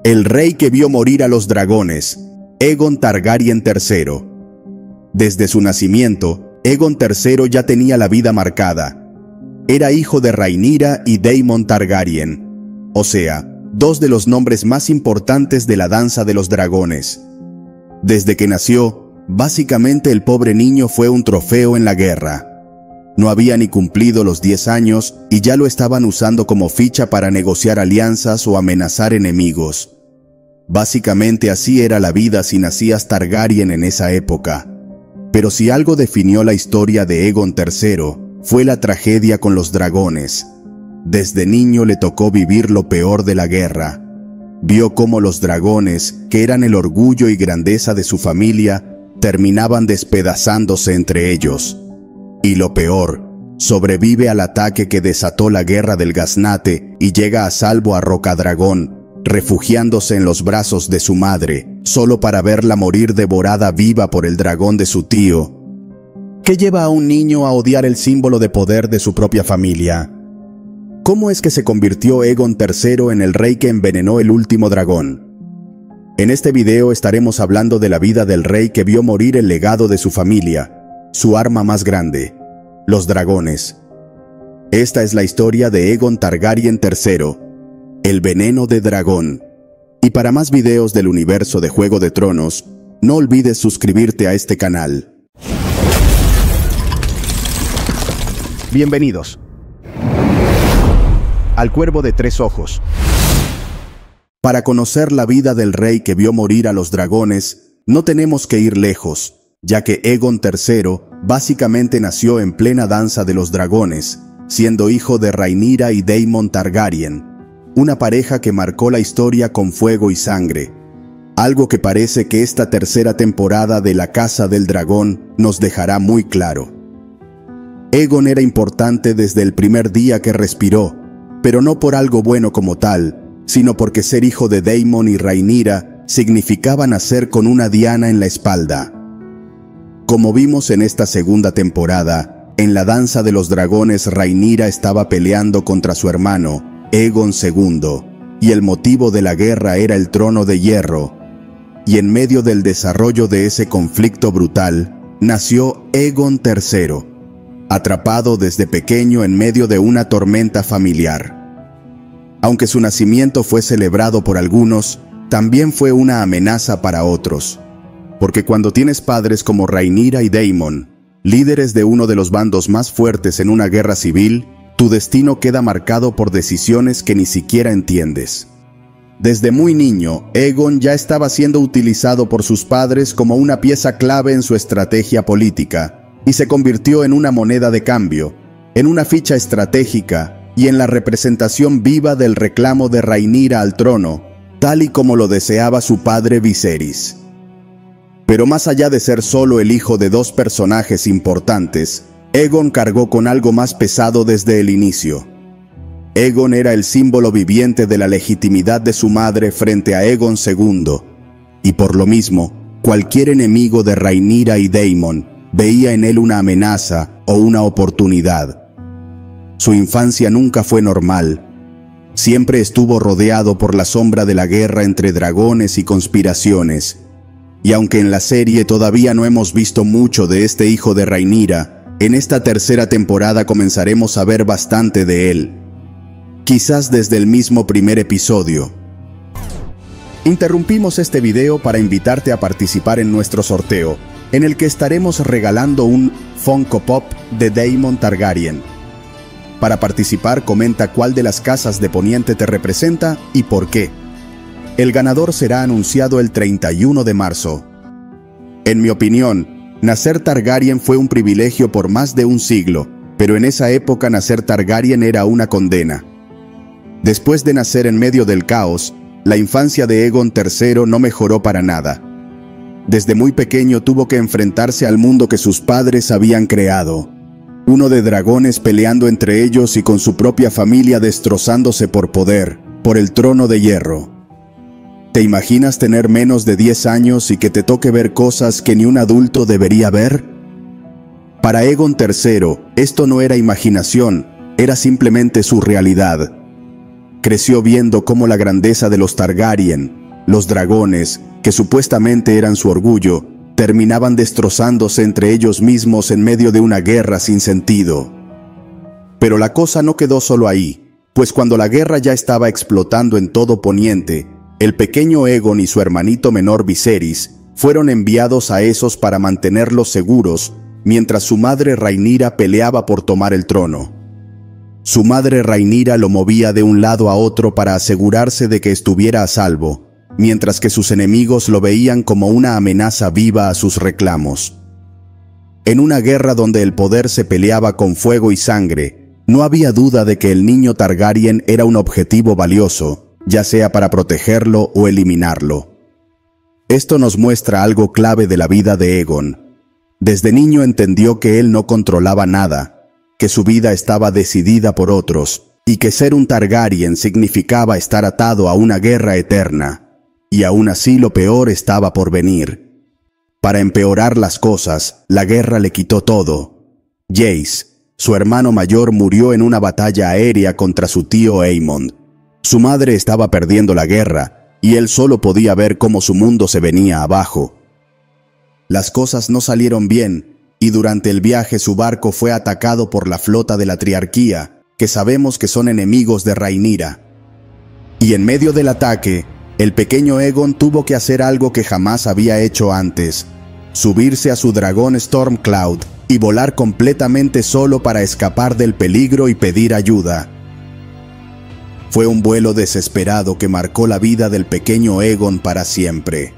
El rey que vio morir a los dragones, Aegon Targaryen III. Desde su nacimiento, Aegon III ya tenía la vida marcada. Era hijo de Rhaenyra y Daemon Targaryen, o sea, dos de los nombres más importantes de la danza de los dragones. Desde que nació, básicamente el pobre niño fue un trofeo en la guerra. No había ni cumplido los 10 años y ya lo estaban usando como ficha para negociar alianzas o amenazar enemigos. Básicamente así era la vida si nacías Targaryen en esa época. Pero si algo definió la historia de Aegon III, fue la tragedia con los dragones. Desde niño le tocó vivir lo peor de la guerra. Vio cómo los dragones, que eran el orgullo y grandeza de su familia, terminaban despedazándose entre ellos. Y lo peor, sobrevive al ataque que desató la guerra del Gaznate y llega a salvo a Rocadragón, refugiándose en los brazos de su madre, solo para verla morir devorada viva por el dragón de su tío. ¿Qué lleva a un niño a odiar el símbolo de poder de su propia familia? ¿Cómo es que se convirtió Aegon III en el rey que envenenó el último dragón? En este video estaremos hablando de la vida del rey que vio morir el legado de su familia, su arma más grande, los dragones. Esta es la historia de Aegon Targaryen III, el veneno de dragón. Y para más videos del universo de Juego de Tronos, no olvides suscribirte a este canal. Bienvenidos al Cuervo de Tres Ojos. Para conocer la vida del rey que vio morir a los dragones, no tenemos que ir lejos, ya que Aegon III básicamente nació en plena danza de los dragones, siendo hijo de Rhaenyra y Daemon Targaryen, una pareja que marcó la historia con fuego y sangre. Algo que parece que esta tercera temporada de La Casa del Dragón nos dejará muy claro. Aegon era importante desde el primer día que respiró, pero no por algo bueno como tal, sino porque ser hijo de Daemon y Rhaenyra significaba nacer con una diana en la espalda. Como vimos en esta segunda temporada, en la danza de los dragones Rhaenyra estaba peleando contra su hermano, Aegon II, y el motivo de la guerra era el trono de hierro. Y en medio del desarrollo de ese conflicto brutal, nació Aegon III, atrapado desde pequeño en medio de una tormenta familiar. Aunque su nacimiento fue celebrado por algunos, también fue una amenaza para otros. Porque cuando tienes padres como Rhaenyra y Daemon, líderes de uno de los bandos más fuertes en una guerra civil, tu destino queda marcado por decisiones que ni siquiera entiendes. Desde muy niño, Aegon ya estaba siendo utilizado por sus padres como una pieza clave en su estrategia política, y se convirtió en una moneda de cambio, en una ficha estratégica y en la representación viva del reclamo de Rhaenyra al trono, tal y como lo deseaba su padre Viserys. Pero más allá de ser solo el hijo de dos personajes importantes, Aegon cargó con algo más pesado desde el inicio. Aegon era el símbolo viviente de la legitimidad de su madre frente a Aegon II, y por lo mismo, cualquier enemigo de Rhaenyra y Daemon veía en él una amenaza o una oportunidad. Su infancia nunca fue normal. Siempre estuvo rodeado por la sombra de la guerra entre dragones y conspiraciones. Y aunque en la serie todavía no hemos visto mucho de este hijo de Rhaenyra, en esta tercera temporada comenzaremos a ver bastante de él. Quizás desde el mismo primer episodio. Interrumpimos este video para invitarte a participar en nuestro sorteo, en el que estaremos regalando un Funko Pop de Daemon Targaryen. Para participar, comenta cuál de las casas de Poniente te representa y por qué. El ganador será anunciado el 31 de marzo. En mi opinión, nacer Targaryen fue un privilegio por más de un siglo, pero en esa época nacer Targaryen era una condena. Después de nacer en medio del caos, la infancia de Aegon III no mejoró para nada. Desde muy pequeño tuvo que enfrentarse al mundo que sus padres habían creado. Uno de dragones peleando entre ellos y con su propia familia destrozándose por poder, por el trono de hierro. ¿Te imaginas tener menos de 10 años y que te toque ver cosas que ni un adulto debería ver? Para Aegon III, esto no era imaginación, era simplemente su realidad. creció viendo cómo la grandeza de los Targaryen, los dragones, que supuestamente eran su orgullo, terminaban destrozándose entre ellos mismos en medio de una guerra sin sentido. Pero la cosa no quedó solo ahí, pues cuando la guerra ya estaba explotando en todo Poniente, el pequeño Aegon y su hermanito menor Viserys fueron enviados a Essos para mantenerlos seguros, mientras su madre Rhaenyra peleaba por tomar el trono. Su madre Rhaenyra lo movía de un lado a otro para asegurarse de que estuviera a salvo, mientras que sus enemigos lo veían como una amenaza viva a sus reclamos. En una guerra donde el poder se peleaba con fuego y sangre, no había duda de que el niño Targaryen era un objetivo valioso, ya sea para protegerlo o eliminarlo. Esto nos muestra algo clave de la vida de Aegon. Desde niño entendió que él no controlaba nada, que su vida estaba decidida por otros, y que ser un Targaryen significaba estar atado a una guerra eterna. Y aún así lo peor estaba por venir. Para empeorar las cosas, la guerra le quitó todo. Jace, su hermano mayor, murió en una batalla aérea contra su tío Aemond. Su madre estaba perdiendo la guerra, y él solo podía ver cómo su mundo se venía abajo. Las cosas no salieron bien, y durante el viaje su barco fue atacado por la flota de la Triarquía, que sabemos que son enemigos de Rhaenyra. Y en medio del ataque, el pequeño Aegon tuvo que hacer algo que jamás había hecho antes: subirse a su dragón Stormcloud y volar completamente solo para escapar del peligro y pedir ayuda. Fue un vuelo desesperado que marcó la vida del pequeño Aegon para siempre.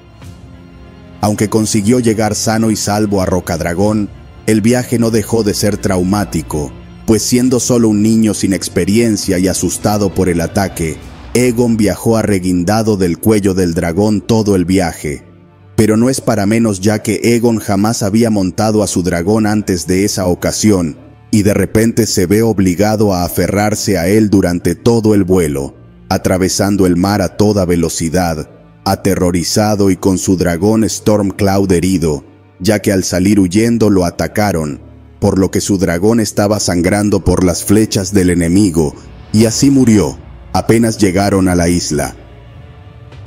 Aunque consiguió llegar sano y salvo a Rocadragón, el viaje no dejó de ser traumático, pues siendo solo un niño sin experiencia y asustado por el ataque, Aegon viajó arreguindado del cuello del dragón todo el viaje. Pero no es para menos, ya que Aegon jamás había montado a su dragón antes de esa ocasión, y de repente se ve obligado a aferrarse a él durante todo el vuelo, atravesando el mar a toda velocidad, aterrorizado y con su dragón Stormcloud herido, ya que al salir huyendo lo atacaron, por lo que su dragón estaba sangrando por las flechas del enemigo, y así murió. Apenas llegaron a la isla.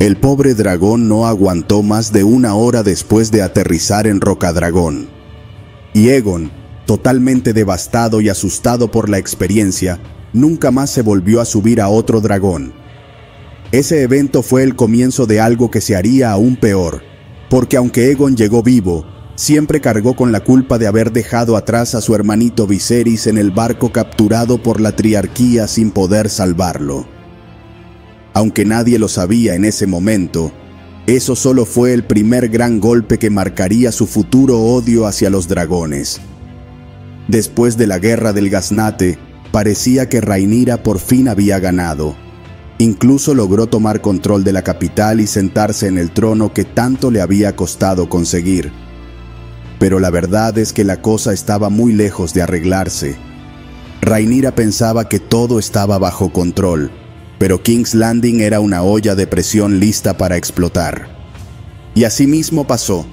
El pobre dragón no aguantó más de 1 hora después de aterrizar en Rocadragón. Y Aegon, totalmente devastado y asustado por la experiencia, nunca más se volvió a subir a otro dragón. Ese evento fue el comienzo de algo que se haría aún peor, porque aunque Aegon llegó vivo, siempre cargó con la culpa de haber dejado atrás a su hermanito Viserys en el barco capturado por la Triarquía sin poder salvarlo. Aunque nadie lo sabía en ese momento, eso solo fue el primer gran golpe que marcaría su futuro odio hacia los dragones. Después de la guerra del Gaznate, parecía que Rhaenyra por fin había ganado. Incluso logró tomar control de la capital y sentarse en el trono que tanto le había costado conseguir. Pero la verdad es que la cosa estaba muy lejos de arreglarse. Rhaenyra pensaba que todo estaba bajo control, pero King's Landing era una olla de presión lista para explotar. Y así mismo pasó.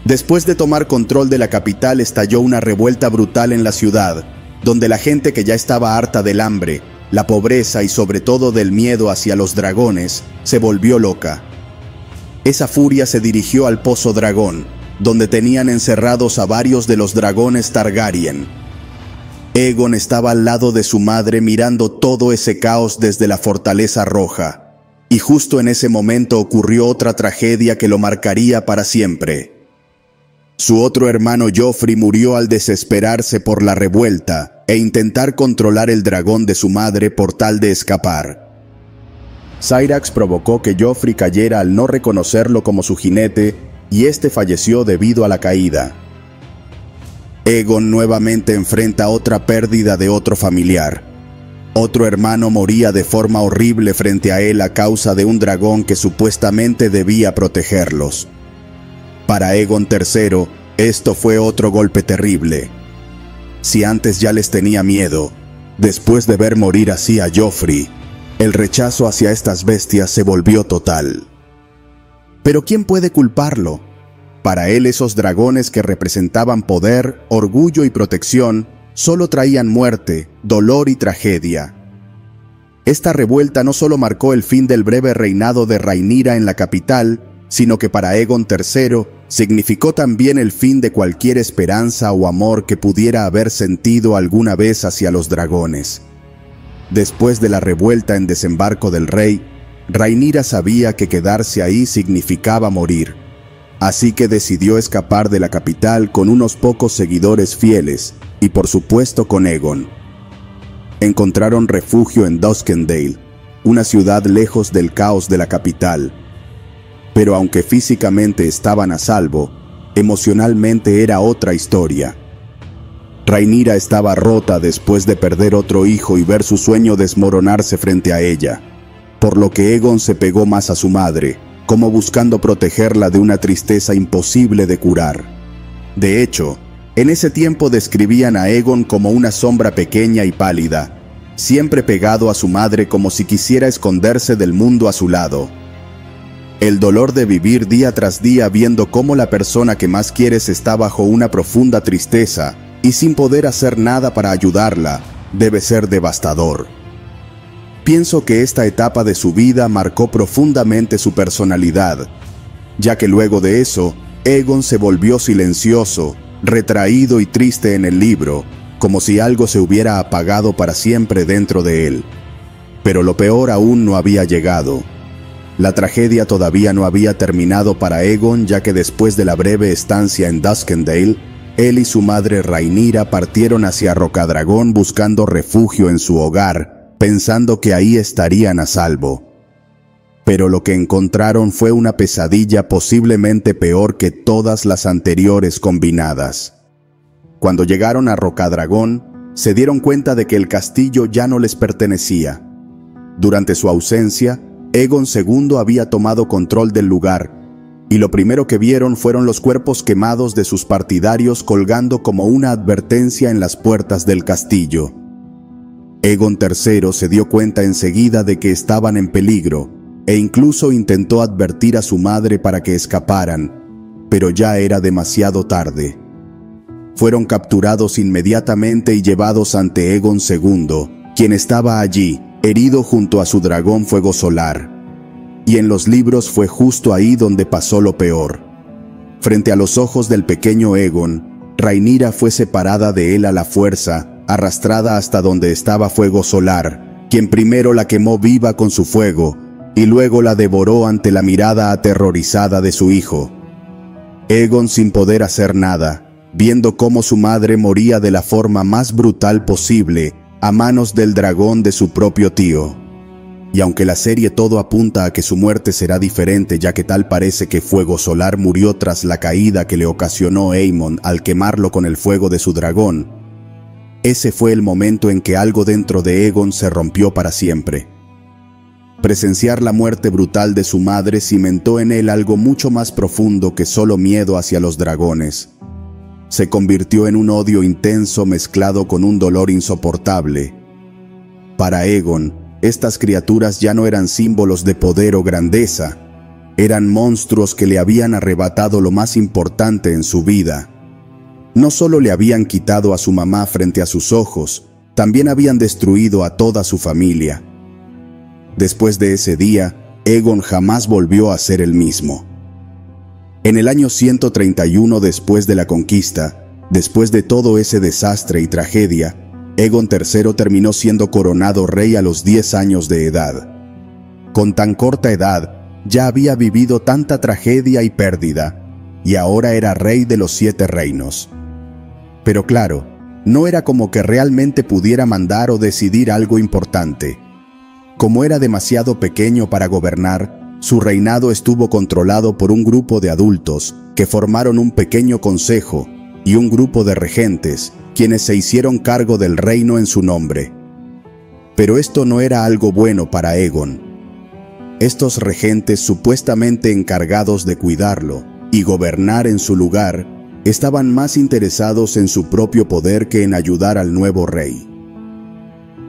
Después de tomar control de la capital, estalló una revuelta brutal en la ciudad, donde la gente que ya estaba harta del hambre, la pobreza y sobre todo del miedo hacia los dragones, se volvió loca. Esa furia se dirigió al Pozo Dragón, donde tenían encerrados a varios de los dragones Targaryen. Aegon estaba al lado de su madre mirando todo ese caos desde la Fortaleza Roja, y justo en ese momento ocurrió otra tragedia que lo marcaría para siempre. Su otro hermano Joffrey murió al desesperarse por la revuelta e intentar controlar el dragón de su madre por tal de escapar. Syrax provocó que Joffrey cayera al no reconocerlo como su jinete, y este falleció debido a la caída. Aegon nuevamente enfrenta otra pérdida de otro familiar. Otro hermano moría de forma horrible frente a él a causa de un dragón que supuestamente debía protegerlos. Para Aegon III, esto fue otro golpe terrible. Si antes ya les tenía miedo, después de ver morir así a Joffrey, el rechazo hacia estas bestias se volvió total. Pero ¿quién puede culparlo? Para él, esos dragones que representaban poder, orgullo y protección, solo traían muerte, dolor y tragedia. Esta revuelta no solo marcó el fin del breve reinado de Rhaenyra en la capital, sino que para Aegon III significó también el fin de cualquier esperanza o amor que pudiera haber sentido alguna vez hacia los dragones. Después de la revuelta en Desembarco del Rey, Rhaenyra sabía que quedarse ahí significaba morir, así que decidió escapar de la capital con unos pocos seguidores fieles y por supuesto con Aegon. Encontraron refugio en Duskendale, una ciudad lejos del caos de la capital. Pero aunque físicamente estaban a salvo, emocionalmente era otra historia. Rhaenyra estaba rota después de perder otro hijo y ver su sueño desmoronarse frente a ella, por lo que Aegon se pegó más a su madre, como buscando protegerla de una tristeza imposible de curar. De hecho, en ese tiempo describían a Aegon como una sombra pequeña y pálida, siempre pegado a su madre como si quisiera esconderse del mundo a su lado. El dolor de vivir día tras día viendo cómo la persona que más quieres está bajo una profunda tristeza y sin poder hacer nada para ayudarla, debe ser devastador. Pienso que esta etapa de su vida marcó profundamente su personalidad, ya que luego de eso, Aegon se volvió silencioso, retraído y triste en el libro, como si algo se hubiera apagado para siempre dentro de él. Pero lo peor aún no había llegado. La tragedia todavía no había terminado para Aegon, ya que después de la breve estancia en Duskendale, él y su madre Rhaenyra partieron hacia Rocadragón buscando refugio en su hogar, pensando que ahí estarían a salvo. Pero lo que encontraron fue una pesadilla posiblemente peor que todas las anteriores combinadas. Cuando llegaron a Rocadragón, se dieron cuenta de que el castillo ya no les pertenecía. Durante su ausencia, Aegon II había tomado control del lugar, y lo primero que vieron fueron los cuerpos quemados de sus partidarios colgando como una advertencia en las puertas del castillo. Aegon III se dio cuenta enseguida de que estaban en peligro, e incluso intentó advertir a su madre para que escaparan, pero ya era demasiado tarde. Fueron capturados inmediatamente y llevados ante Aegon II, quien estaba allí, herido junto a su dragón fuego solar. Y en los libros fue justo ahí donde pasó lo peor. Frente a los ojos del pequeño Aegon, Rhaenyra fue separada de él a la fuerza, arrastrada hasta donde estaba Fuego Solar, quien primero la quemó viva con su fuego, y luego la devoró ante la mirada aterrorizada de su hijo. Aegon, sin poder hacer nada, viendo cómo su madre moría de la forma más brutal posible, a manos del dragón de su propio tío. Y aunque la serie todo apunta a que su muerte será diferente, ya que tal parece que Fuego Solar murió tras la caída que le ocasionó Aemon al quemarlo con el fuego de su dragón, ese fue el momento en que algo dentro de Aegon se rompió para siempre. Presenciar la muerte brutal de su madre cimentó en él algo mucho más profundo que solo miedo hacia los dragones. Se convirtió en un odio intenso mezclado con un dolor insoportable. Para Aegon, estas criaturas ya no eran símbolos de poder o grandeza, eran monstruos que le habían arrebatado lo más importante en su vida. No solo le habían quitado a su mamá frente a sus ojos, también habían destruido a toda su familia. Después de ese día, Aegon jamás volvió a ser el mismo. En el año 131 después de la conquista, después de todo ese desastre y tragedia, Aegon III terminó siendo coronado rey a los 10 años de edad. Con tan corta edad, ya había vivido tanta tragedia y pérdida, y ahora era rey de los 7 reinos. Pero claro, no era como que realmente pudiera mandar o decidir algo importante. Como era demasiado pequeño para gobernar, su reinado estuvo controlado por un grupo de adultos que formaron un pequeño consejo y un grupo de regentes, quienes se hicieron cargo del reino en su nombre. Pero esto no era algo bueno para Aegon. Estos regentes, supuestamente encargados de cuidarlo y gobernar en su lugar, estaban más interesados en su propio poder que en ayudar al nuevo rey.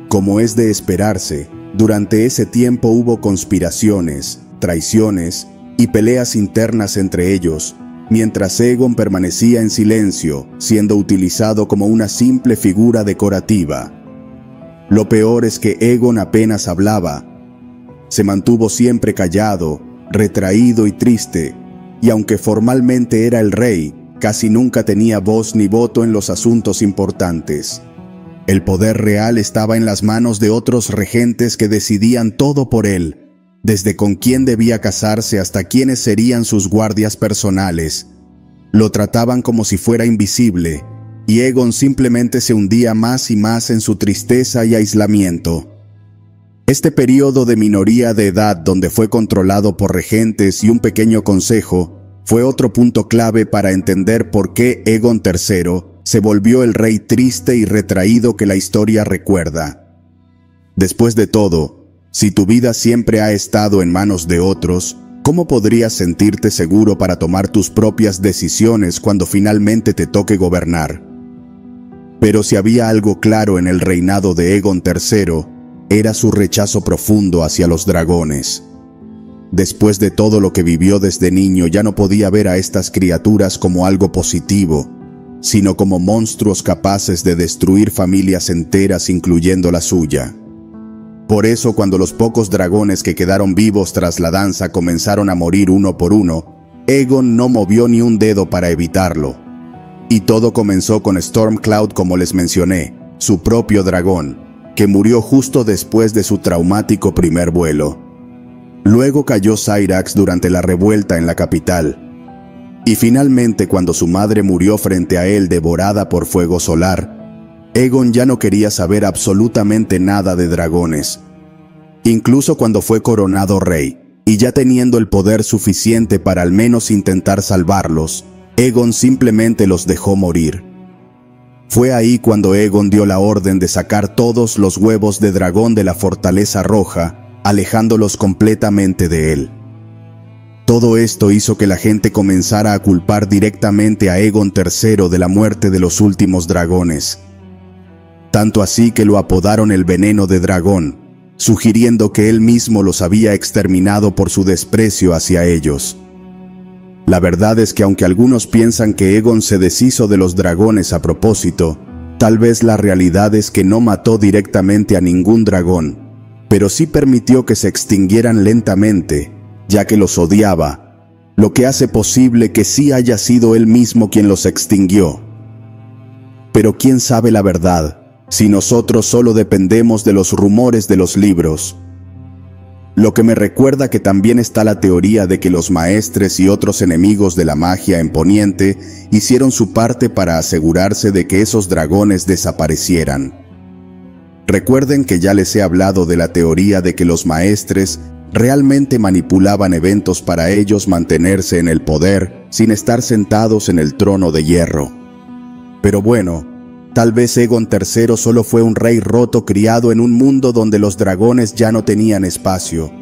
Como es de esperarse, durante ese tiempo hubo conspiraciones, traiciones y peleas internas entre ellos, mientras Aegon permanecía en silencio, siendo utilizado como una simple figura decorativa. Lo peor es que Aegon apenas hablaba. Se mantuvo siempre callado, retraído y triste, y aunque formalmente era el rey, casi nunca tenía voz ni voto en los asuntos importantes. El poder real estaba en las manos de otros regentes que decidían todo por él, desde con quién debía casarse hasta quiénes serían sus guardias personales. Lo trataban como si fuera invisible, y Aegon simplemente se hundía más y más en su tristeza y aislamiento. Este periodo de minoría de edad, donde fue controlado por regentes y un pequeño consejo, fue otro punto clave para entender por qué Aegon III se volvió el rey triste y retraído que la historia recuerda. Después de todo, si tu vida siempre ha estado en manos de otros, ¿cómo podrías sentirte seguro para tomar tus propias decisiones cuando finalmente te toque gobernar? Pero si había algo claro en el reinado de Aegon III, era su rechazo profundo hacia los dragones. Después de todo lo que vivió desde niño, ya no podía ver a estas criaturas como algo positivo, sino como monstruos capaces de destruir familias enteras, incluyendo la suya. Por eso, cuando los pocos dragones que quedaron vivos tras la danza comenzaron a morir uno por uno, Aegon no movió ni un dedo para evitarlo. Y todo comenzó con Stormcloud, como les mencioné, su propio dragón, que murió justo después de su traumático primer vuelo. Luego cayó Syrax durante la revuelta en la capital. Y finalmente, cuando su madre murió frente a él devorada por fuego solar, Aegon ya no quería saber absolutamente nada de dragones. Incluso cuando fue coronado rey, y ya teniendo el poder suficiente para al menos intentar salvarlos, Aegon simplemente los dejó morir. Fue ahí cuando Aegon dio la orden de sacar todos los huevos de dragón de la Fortaleza Roja, alejándolos completamente de él. Todo esto hizo que la gente comenzara a culpar directamente a Aegon III de la muerte de los últimos dragones. Tanto así que lo apodaron el Veneno de Dragón, sugiriendo que él mismo los había exterminado por su desprecio hacia ellos. La verdad es que aunque algunos piensan que Aegon se deshizo de los dragones a propósito, tal vez la realidad es que no mató directamente a ningún dragón, pero sí permitió que se extinguieran lentamente, ya que los odiaba, lo que hace posible que sí haya sido él mismo quien los extinguió. Pero ¿quién sabe la verdad, si nosotros solo dependemos de los rumores de los libros? Lo que me recuerda que también está la teoría de que los maestres y otros enemigos de la magia en Poniente hicieron su parte para asegurarse de que esos dragones desaparecieran. Recuerden que ya les he hablado de la teoría de que los maestres realmente manipulaban eventos para ellos mantenerse en el poder sin estar sentados en el trono de hierro. Pero bueno, tal vez Aegon III solo fue un rey roto criado en un mundo donde los dragones ya no tenían espacio.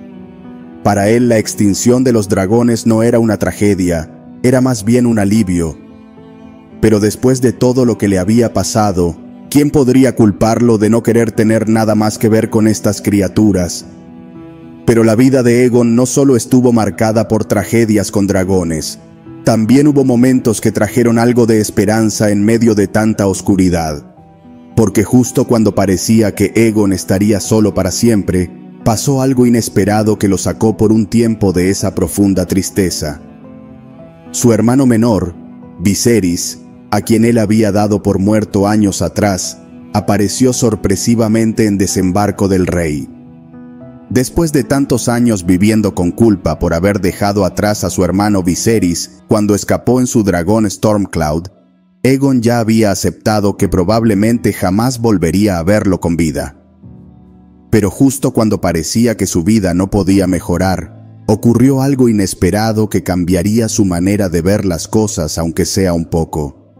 Para él la extinción de los dragones no era una tragedia, era más bien un alivio. Pero después de todo lo que le había pasado, ¿quién podría culparlo de no querer tener nada más que ver con estas criaturas? Pero la vida de Aegon no solo estuvo marcada por tragedias con dragones. También hubo momentos que trajeron algo de esperanza en medio de tanta oscuridad. Porque justo cuando parecía que Aegon estaría solo para siempre, pasó algo inesperado que lo sacó por un tiempo de esa profunda tristeza. Su hermano menor, Viserys, a quien él había dado por muerto años atrás, apareció sorpresivamente en Desembarco del Rey. Después de tantos años viviendo con culpa por haber dejado atrás a su hermano Viserys cuando escapó en su dragón Stormcloud, Aegon ya había aceptado que probablemente jamás volvería a verlo con vida. Pero justo cuando parecía que su vida no podía mejorar, ocurrió algo inesperado que cambiaría su manera de ver las cosas, aunque sea un poco.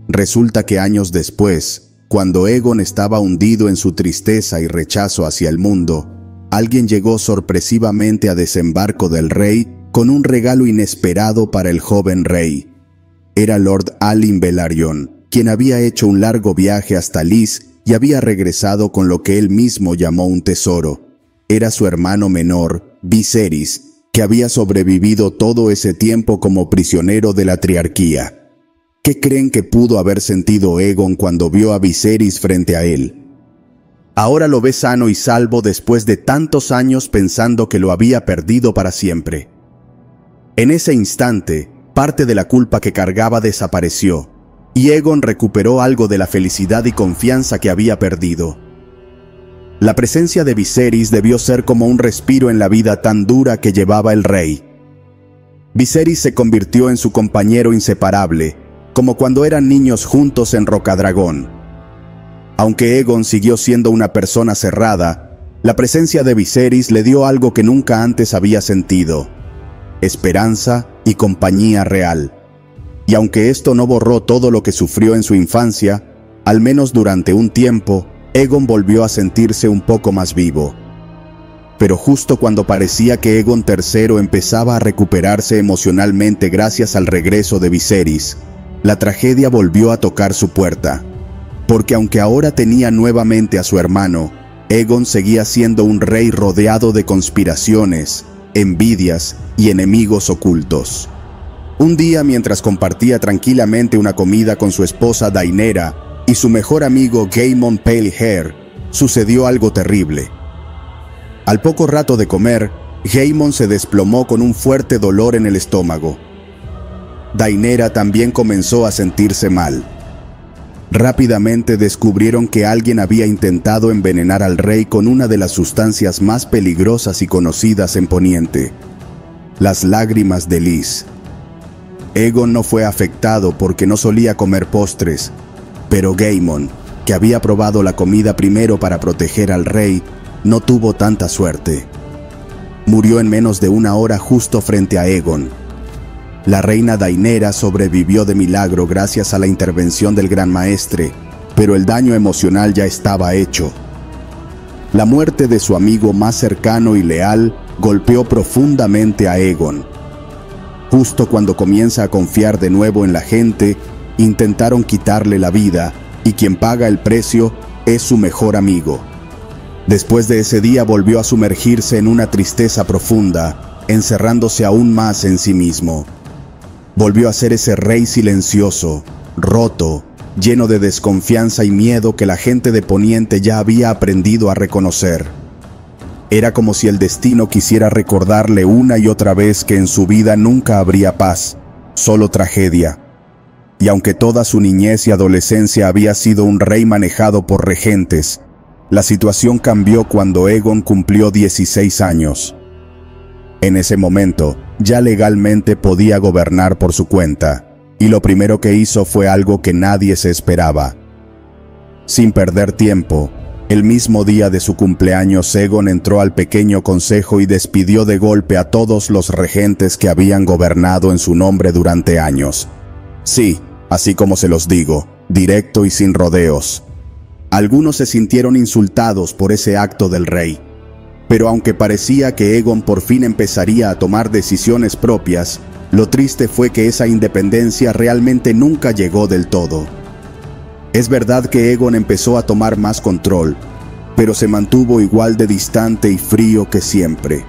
Resulta que años después, cuando Aegon estaba hundido en su tristeza y rechazo hacia el mundo, alguien llegó sorpresivamente a Desembarco del Rey con un regalo inesperado para el joven rey. Era Lord Alyn Velaryon, quien había hecho un largo viaje hasta Lys y había regresado con lo que él mismo llamó un tesoro. Era su hermano menor, Viserys, que había sobrevivido todo ese tiempo como prisionero de la Triarquía. ¿Qué creen que pudo haber sentido Aegon cuando vio a Viserys frente a él? Ahora lo ve sano y salvo después de tantos años pensando que lo había perdido para siempre. En ese instante, parte de la culpa que cargaba desapareció, y Aegon recuperó algo de la felicidad y confianza que había perdido. La presencia de Viserys debió ser como un respiro en la vida tan dura que llevaba el rey. Viserys se convirtió en su compañero inseparable, como cuando eran niños juntos en Rocadragón. Aunque Aegon siguió siendo una persona cerrada, la presencia de Viserys le dio algo que nunca antes había sentido: esperanza y compañía real. Y aunque esto no borró todo lo que sufrió en su infancia, al menos durante un tiempo, Aegon volvió a sentirse un poco más vivo. Pero justo cuando parecía que Aegon III empezaba a recuperarse emocionalmente gracias al regreso de Viserys, la tragedia volvió a tocar su puerta. Porque aunque ahora tenía nuevamente a su hermano, Aegon seguía siendo un rey rodeado de conspiraciones, envidias y enemigos ocultos. Un día, mientras compartía tranquilamente una comida con su esposa Daenerys y su mejor amigo Gaemon Palehair, sucedió algo terrible. Al poco rato de comer, Gaemon se desplomó con un fuerte dolor en el estómago. Daenerys también comenzó a sentirse mal. Rápidamente descubrieron que alguien había intentado envenenar al rey con una de las sustancias más peligrosas y conocidas en Poniente: las lágrimas de lis. Aegon no fue afectado porque no solía comer postres, pero Gaemon, que había probado la comida primero para proteger al rey, no tuvo tanta suerte. Murió en menos de una hora justo frente a Aegon. La reina Daenerys sobrevivió de milagro gracias a la intervención del Gran Maestre, pero el daño emocional ya estaba hecho. La muerte de su amigo más cercano y leal golpeó profundamente a Aegon. Justo cuando comienza a confiar de nuevo en la gente, intentaron quitarle la vida, y quien paga el precio es su mejor amigo. Después de ese día volvió a sumergirse en una tristeza profunda, encerrándose aún más en sí mismo. Volvió a ser ese rey silencioso, roto, lleno de desconfianza y miedo que la gente de Poniente ya había aprendido a reconocer. Era como si el destino quisiera recordarle una y otra vez que en su vida nunca habría paz, solo tragedia. Y aunque toda su niñez y adolescencia había sido un rey manejado por regentes, la situación cambió cuando Aegon cumplió 16 años. En ese momento, ya legalmente podía gobernar por su cuenta, y lo primero que hizo fue algo que nadie se esperaba. Sin perder tiempo, el mismo día de su cumpleaños, Aegon entró al pequeño consejo y despidió de golpe a todos los regentes que habían gobernado en su nombre durante años. Sí, así como se los digo, directo y sin rodeos. Algunos se sintieron insultados por ese acto del rey. Pero aunque parecía que Aegon por fin empezaría a tomar decisiones propias, lo triste fue que esa independencia realmente nunca llegó del todo. Es verdad que Aegon empezó a tomar más control, pero se mantuvo igual de distante y frío que siempre.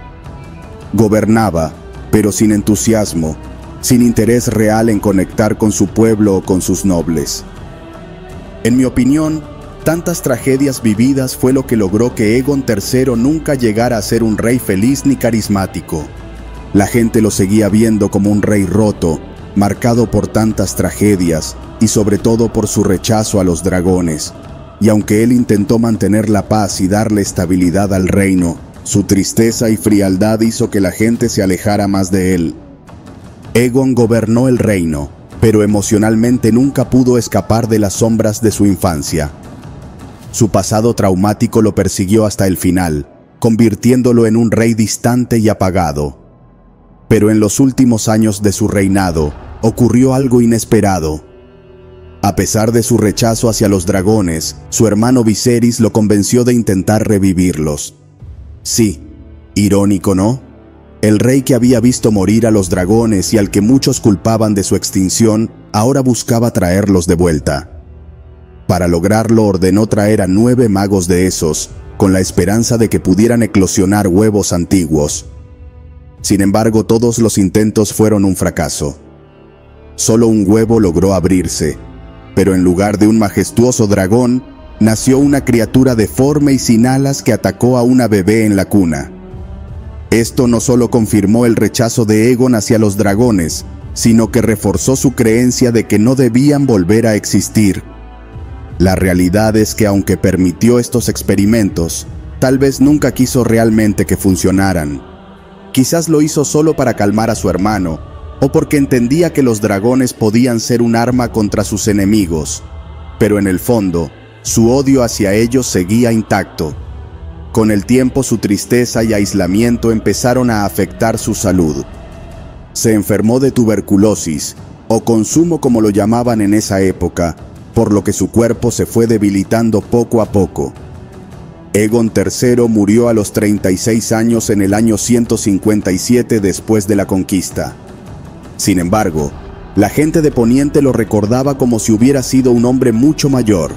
Gobernaba, pero sin entusiasmo, sin interés real en conectar con su pueblo o con sus nobles. En mi opinión, tantas tragedias vividas fue lo que logró que Aegon III nunca llegara a ser un rey feliz ni carismático. La gente lo seguía viendo como un rey roto, marcado por tantas tragedias y sobre todo por su rechazo a los dragones. Y aunque él intentó mantener la paz y darle estabilidad al reino, su tristeza y frialdad hizo que la gente se alejara más de él. Aegon gobernó el reino, pero emocionalmente nunca pudo escapar de las sombras de su infancia. Su pasado traumático lo persiguió hasta el final, convirtiéndolo en un rey distante y apagado. Pero en los últimos años de su reinado, ocurrió algo inesperado. A pesar de su rechazo hacia los dragones, su hermano Viserys lo convenció de intentar revivirlos. Sí, irónico, ¿no? El rey que había visto morir a los dragones y al que muchos culpaban de su extinción, ahora buscaba traerlos de vuelta. Para lograrlo ordenó traer a 9 magos de esos, con la esperanza de que pudieran eclosionar huevos antiguos. Sin embargo, todos los intentos fueron un fracaso. Solo un huevo logró abrirse, pero en lugar de un majestuoso dragón, nació una criatura deforme y sin alas que atacó a una bebé en la cuna. Esto no solo confirmó el rechazo de Aegon hacia los dragones, sino que reforzó su creencia de que no debían volver a existir. La realidad es que aunque permitió estos experimentos, tal vez nunca quiso realmente que funcionaran. Quizás lo hizo solo para calmar a su hermano, o porque entendía que los dragones podían ser un arma contra sus enemigos, pero en el fondo, su odio hacia ellos seguía intacto. Con el tiempo, su tristeza y aislamiento empezaron a afectar su salud. Se enfermó de tuberculosis, o consumo como lo llamaban en esa época, por lo que su cuerpo se fue debilitando poco a poco. Aegon III murió a los 36 años en el año 157 después de la conquista. Sin embargo, la gente de Poniente lo recordaba como si hubiera sido un hombre mucho mayor.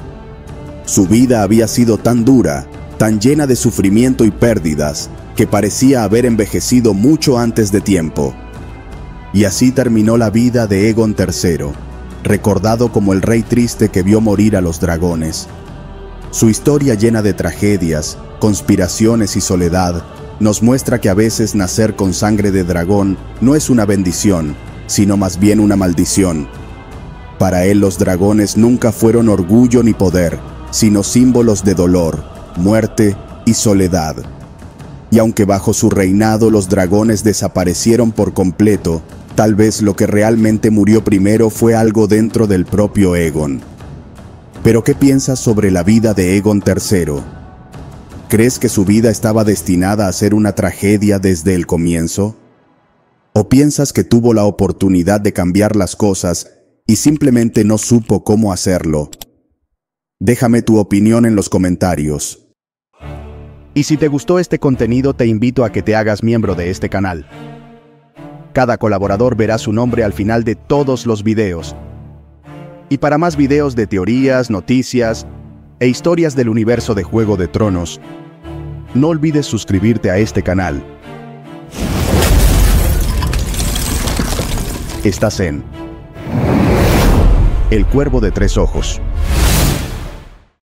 Su vida había sido tan dura, tan llena de sufrimiento y pérdidas, que parecía haber envejecido mucho antes de tiempo. Y así terminó la vida de Aegon III, recordado como el rey triste que vio morir a los dragones. Su historia llena de tragedias, conspiraciones y soledad nos muestra que a veces nacer con sangre de dragón no es una bendición, sino más bien una maldición. Para él los dragones nunca fueron orgullo ni poder, sino símbolos de dolor, muerte y soledad. Y aunque bajo su reinado los dragones desaparecieron por completo, tal vez lo que realmente murió primero fue algo dentro del propio Aegon. ¿Pero qué piensas sobre la vida de Aegon III? ¿Crees que su vida estaba destinada a ser una tragedia desde el comienzo? ¿O piensas que tuvo la oportunidad de cambiar las cosas y simplemente no supo cómo hacerlo? Déjame tu opinión en los comentarios. Y si te gustó este contenido, te invito a que te hagas miembro de este canal. Cada colaborador verá su nombre al final de todos los videos. Y para más videos de teorías, noticias e historias del universo de Juego de Tronos, no olvides suscribirte a este canal. Estás en El Cuervo de Tres Ojos.